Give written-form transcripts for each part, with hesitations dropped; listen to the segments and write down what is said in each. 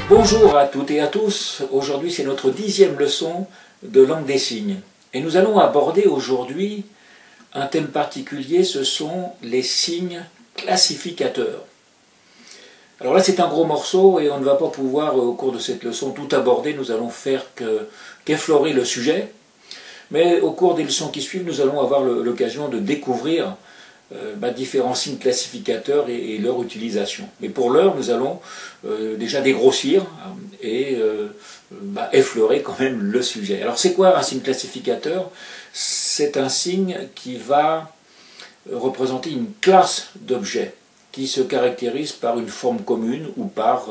Bonjour à toutes et à tous, aujourd'hui c'est notre 10e leçon de langue des signes. Et nous allons aborder aujourd'hui un thème particulier, ce sont les signes classificateurs. Alors là c'est un gros morceau et on ne va pas pouvoir au cours de cette leçon tout aborder, nous allons faire qu'effleurer le sujet. Mais au cours des leçons qui suivent, nous allons avoir l'occasion de découvrir différents signes classificateurs et leur utilisation. Mais pour l'heure, nous allons déjà dégrossir et effleurer quand même le sujet. Alors c'est quoi un signe classificateur? C'est un signe qui va représenter une classe d'objets qui se caractérise par une forme commune ou par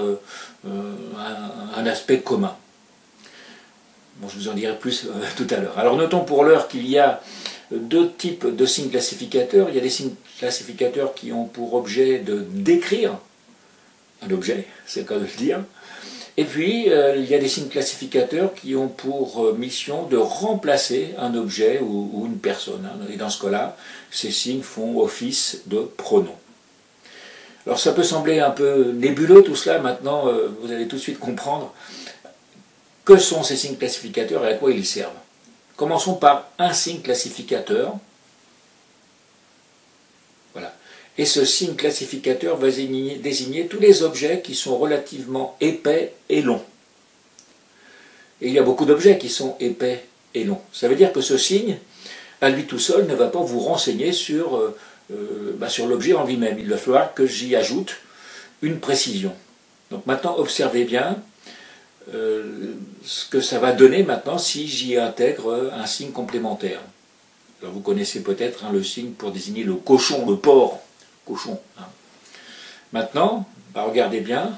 un aspect commun. Bon, je vous en dirai plus tout à l'heure. Alors notons pour l'heure qu'il y a deux types de signes classificateurs. Il y a des signes classificateurs qui ont pour objet de décrire un objet, c'est le cas de le dire. Et puis, il y a des signes classificateurs qui ont pour mission de remplacer un objet ou une personne. Et dans ce cas-là, ces signes font office de pronom. Alors ça peut sembler un peu nébuleux tout cela, maintenant vous allez tout de suite comprendre que sont ces signes classificateurs et à quoi ils servent. Commençons par un signe classificateur. Voilà. Et ce signe classificateur va désigner tous les objets qui sont relativement épais et longs. Et il y a beaucoup d'objets qui sont épais et longs. Ça veut dire que ce signe, à lui tout seul, ne va pas vous renseigner sur l'objet en lui-même. Il va falloir que j'y ajoute une précision. Donc maintenant, observez bien ce que ça va donner maintenant si j'y intègre un signe complémentaire. Alors vous connaissez peut-être le signe pour désigner le cochon, le porc. Cochon. Maintenant, regardez bien.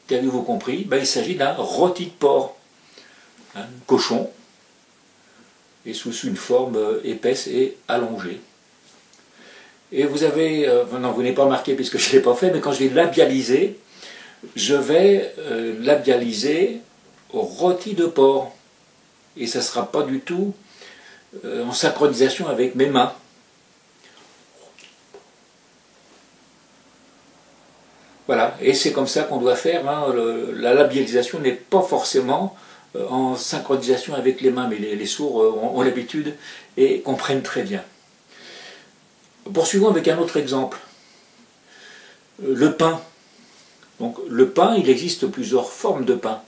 Qu'avez-vous compris? Il s'agit d'un rôti de porc. Cochon. Et sous une forme épaisse et allongée. Et vous avez, non vous n'avez pas remarqué puisque je ne l'ai pas fait, mais quand je vais labialiser, je vais labialiser rôti de porc. Et ça ne sera pas du tout en synchronisation avec mes mains. Voilà, et c'est comme ça qu'on doit faire. La labialisation n'est pas forcément en synchronisation avec les mains, mais les sourds ont l'habitude et comprennent très bien. Poursuivons avec un autre exemple. Le pain. Donc le pain, il existe plusieurs formes de pain.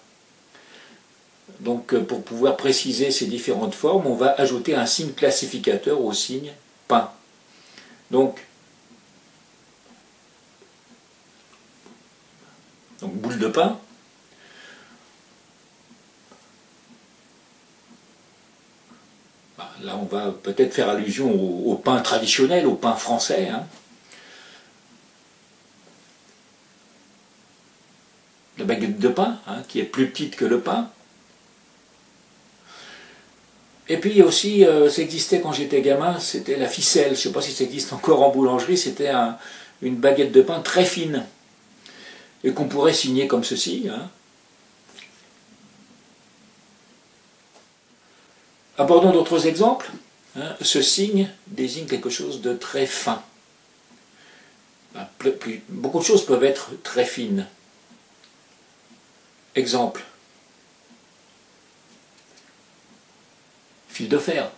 Donc pour pouvoir préciser ces différentes formes, on va ajouter un signe classificateur au signe pain. Donc boule de pain. Là on va peut-être faire allusion au pain traditionnel, au pain français. La baguette de pain, qui est plus petite que le pain. Et puis aussi, ça existait quand j'étais gamin, c'était la ficelle. Je ne sais pas si ça existe encore en boulangerie, c'était une baguette de pain très fine. Et qu'on pourrait signer comme ceci. Abordons d'autres exemples. Ce signe désigne quelque chose de très fin. Beaucoup de choses peuvent être très fines. Exemple. Fil de fer.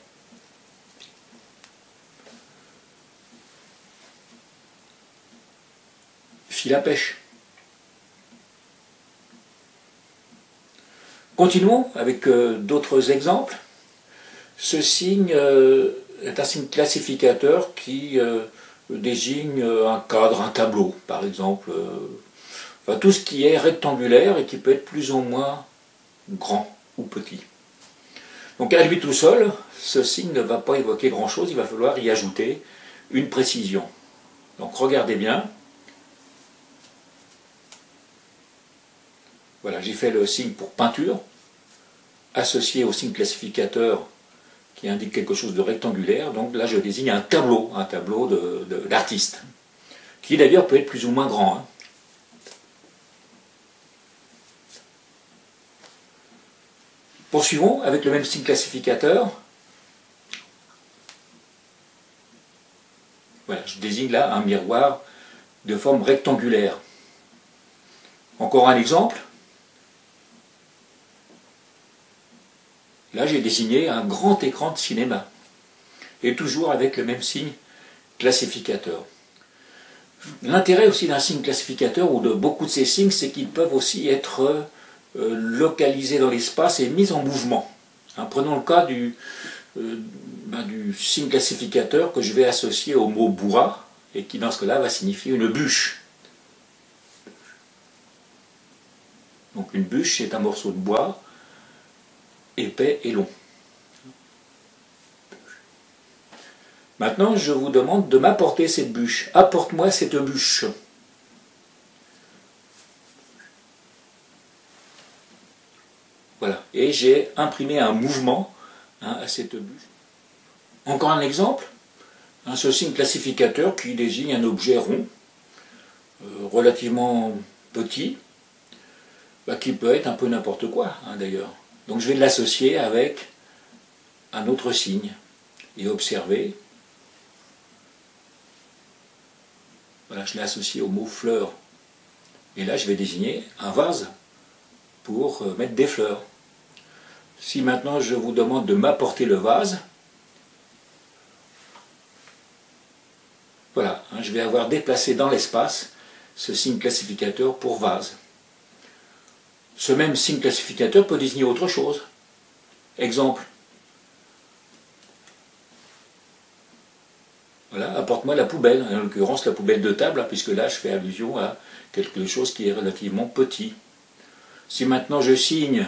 Fil à pêche. Continuons avec d'autres exemples. Ce signe est un signe classificateur qui désigne un cadre, un tableau, par exemple. Tout ce qui est rectangulaire et qui peut être plus ou moins grand ou petit. Donc à lui tout seul, ce signe ne va pas évoquer grand-chose, il va falloir y ajouter une précision. Donc regardez bien. Voilà, j'ai fait le signe pour peinture, associé au signe classificateur qui indique quelque chose de rectangulaire. Donc là je désigne un tableau d'artiste, qui d'ailleurs peut être plus ou moins grand. Poursuivons avec le même signe classificateur. Voilà, je désigne là un miroir de forme rectangulaire. Encore un exemple. Là, j'ai désigné un grand écran de cinéma. Et toujours avec le même signe classificateur. L'intérêt aussi d'un signe classificateur, ou de beaucoup de ces signes, c'est qu'ils peuvent aussi être localisés dans l'espace et mis en mouvement. Prenons le cas du signe classificateur que je vais associer au mot bois, et qui dans ce cas-là va signifier une bûche. Donc une bûche, c'est un morceau de bois épais et long. Maintenant, je vous demande de m'apporter cette bûche. Apporte-moi cette bûche. Voilà. Et j'ai imprimé un mouvement à cette bûche. Encore un exemple. Ce signe classificateur qui désigne un objet rond, relativement petit, qui peut être un peu n'importe quoi, d'ailleurs. Donc je vais l'associer avec un autre signe et observer. Voilà, je l'ai associé au mot fleur. Et là, je vais désigner un vase pour mettre des fleurs. Si maintenant je vous demande de m'apporter le vase, voilà, je vais avoir déplacé dans l'espace ce signe classificateur pour vase. Ce même signe classificateur peut désigner autre chose. Exemple. Voilà, apporte-moi la poubelle, en l'occurrence la poubelle de table, puisque là je fais allusion à quelque chose qui est relativement petit. Si maintenant je signe,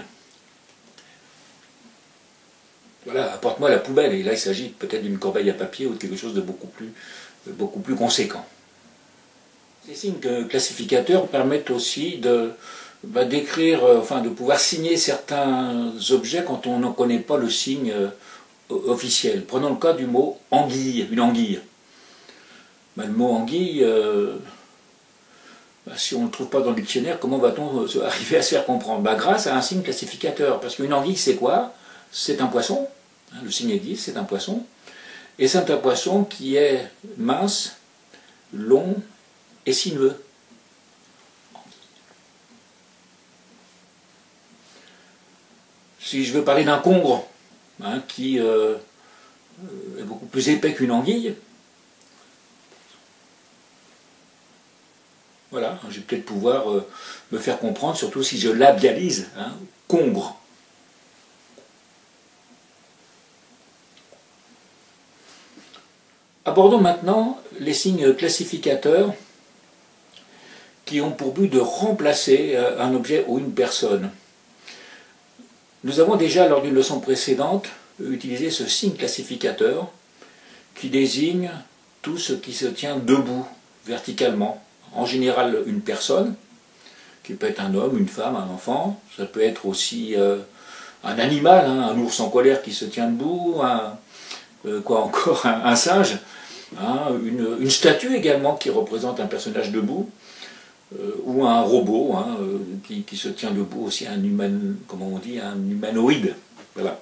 voilà, apporte-moi la poubelle, et là il s'agit peut-être d'une corbeille à papier ou de quelque chose de beaucoup plus conséquent. Ces signes classificateurs permettent aussi d'écrire, de pouvoir signer certains objets quand on n'en connaît pas le signe officiel. Prenons le cas du mot anguille, une anguille. Le mot anguille, si on ne le trouve pas dans le dictionnaire, comment va-t-on arriver à se faire comprendre? Grâce à un signe classificateur. Parce qu'une anguille, c'est quoi? C'est un poisson. Le signe existe, c'est un poisson. Et c'est un poisson qui est mince, long et sinueux. Si je veux parler d'un congre, qui est beaucoup plus épais qu'une anguille, voilà, je vais peut-être pouvoir me faire comprendre, surtout si je labialise, congre. Abordons maintenant les signes classificateurs qui ont pour but de remplacer un objet ou une personne. Nous avons déjà, lors d'une leçon précédente, utilisé ce signe classificateur qui désigne tout ce qui se tient debout, verticalement. En général, une personne, qui peut être un homme, une femme, un enfant. Ça peut être aussi un animal, un ours en colère qui se tient debout, un singe, une statue également qui représente un personnage debout, ou un robot qui se tient debout, aussi un humanoïde. Voilà.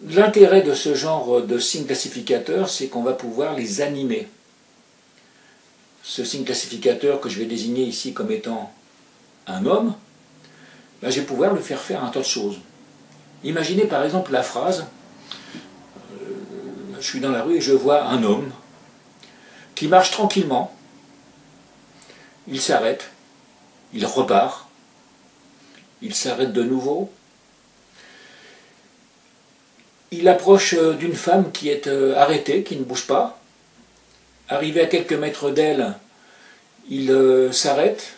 L'intérêt de ce genre de signes classificateurs, c'est qu'on va pouvoir les animer. Ce signe classificateur que je vais désigner ici comme étant un homme, je vais pouvoir le faire faire un tas de choses. Imaginez par exemple la phrase je suis dans la rue et je vois un homme qui marche tranquillement, il s'arrête, il repart, il s'arrête de nouveau, il approche d'une femme qui est arrêtée, qui ne bouge pas. Arrivé à quelques mètres d'elle, il s'arrête,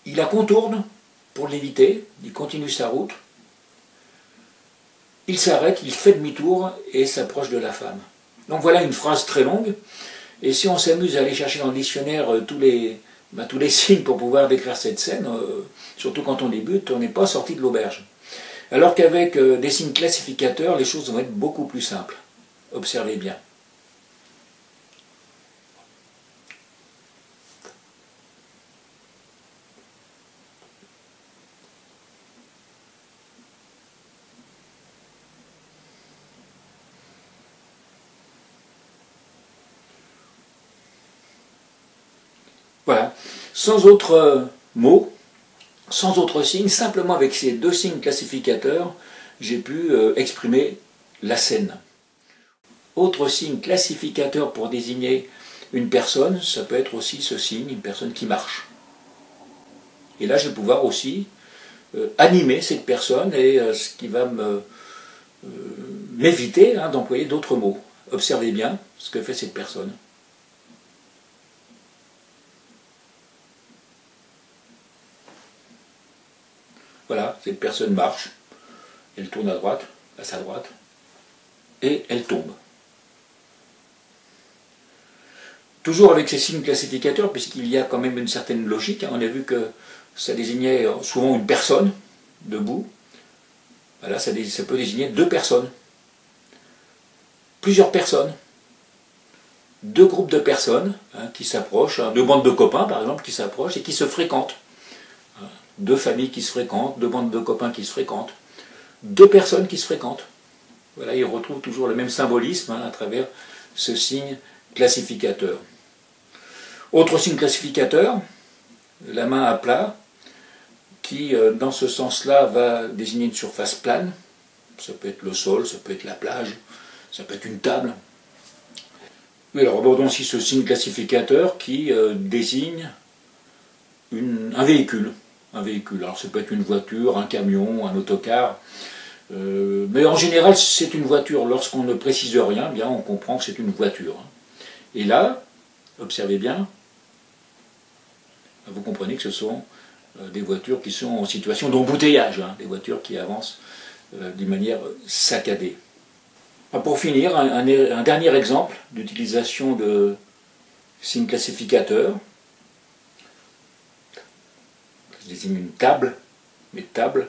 il la contourne pour l'éviter, il continue sa route, il s'arrête, il fait demi-tour et s'approche de la femme. Donc voilà une phrase très longue, et si on s'amuse à aller chercher dans le dictionnaire tous les signes pour pouvoir décrire cette scène, surtout quand on débute, on n'est pas sorti de l'auberge. Alors qu'avec des signes classificateurs, les choses vont être beaucoup plus simples. Observez bien. Voilà. Sans autre mot, sans autre signe, simplement avec ces deux signes classificateurs, j'ai pu exprimer la scène. Autre signe classificateur pour désigner une personne, ça peut être aussi ce signe, une personne qui marche. Et là, je vais pouvoir aussi animer cette personne, et ce qui va m'éviter d'employer d'autres mots. Observez bien ce que fait cette personne. Voilà, cette personne marche, elle tourne à droite, à sa droite, et elle tombe. Toujours avec ces signes classificateurs, puisqu'il y a quand même une certaine logique, on a vu que ça désignait souvent une personne debout. Voilà, ça peut désigner deux personnes, plusieurs personnes, deux groupes de personnes qui s'approchent, deux bandes de copains par exemple qui s'approchent et qui se fréquentent. Deux familles qui se fréquentent, deux bandes de copains qui se fréquentent, deux personnes qui se fréquentent. Voilà, ils retrouvent toujours le même symbolisme à travers ce signe classificateur. Autre signe classificateur, la main à plat, qui dans ce sens-là va désigner une surface plane. Ça peut être le sol, ça peut être la plage, ça peut être une table. Oui, alors abordons aussi ce signe classificateur qui désigne un véhicule. Un véhicule, alors ça peut être une voiture, un camion, un autocar, mais en général c'est une voiture. Lorsqu'on ne précise rien, bien on comprend que c'est une voiture. Et là, observez bien, vous comprenez que ce sont des voitures qui sont en situation d'embouteillage, des voitures qui avancent d'une manière saccadée. Pour finir, un dernier exemple d'utilisation de signes classificateurs. Je désigne une table, mais table.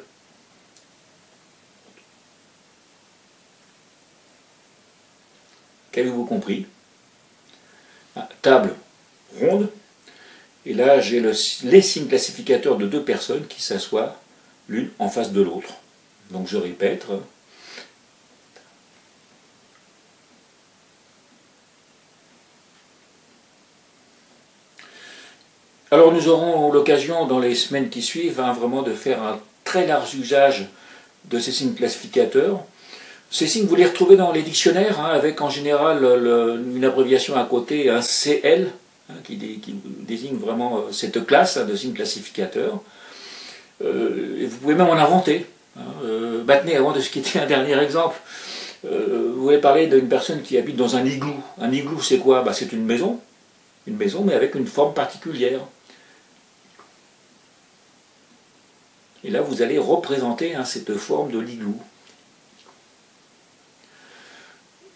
Qu'avez-vous compris? Table ronde. Et là, j'ai les signes classificateurs de deux personnes qui s'assoient l'une en face de l'autre. Donc je répète. Alors nous aurons l'occasion dans les semaines qui suivent vraiment de faire un très large usage de ces signes classificateurs. Ces signes, vous les retrouvez dans les dictionnaires, avec en général une abréviation à côté, un CL, qui désigne vraiment cette classe de signes classificateurs. Et vous pouvez même en inventer. Maintenant, avant de se quitter, un dernier exemple. Vous voulez parler d'une personne qui habite dans un igloo. Un igloo, c'est quoi? C'est une maison, mais avec une forme particulière. Et là, vous allez représenter cette forme de l'igloo.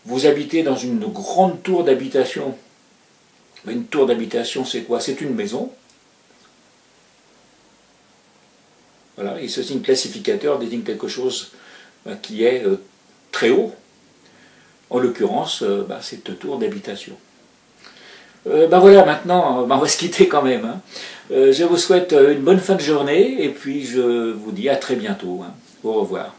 Vous habitez dans une grande tour d'habitation. Une tour d'habitation, c'est quoi? C'est une maison. Voilà, et ce signe classificateur désigne quelque chose qui est très haut. En l'occurrence, cette tour d'habitation. Voilà, maintenant, on va se quitter quand même. Je vous souhaite une bonne fin de journée et puis je vous dis à très bientôt. Au revoir.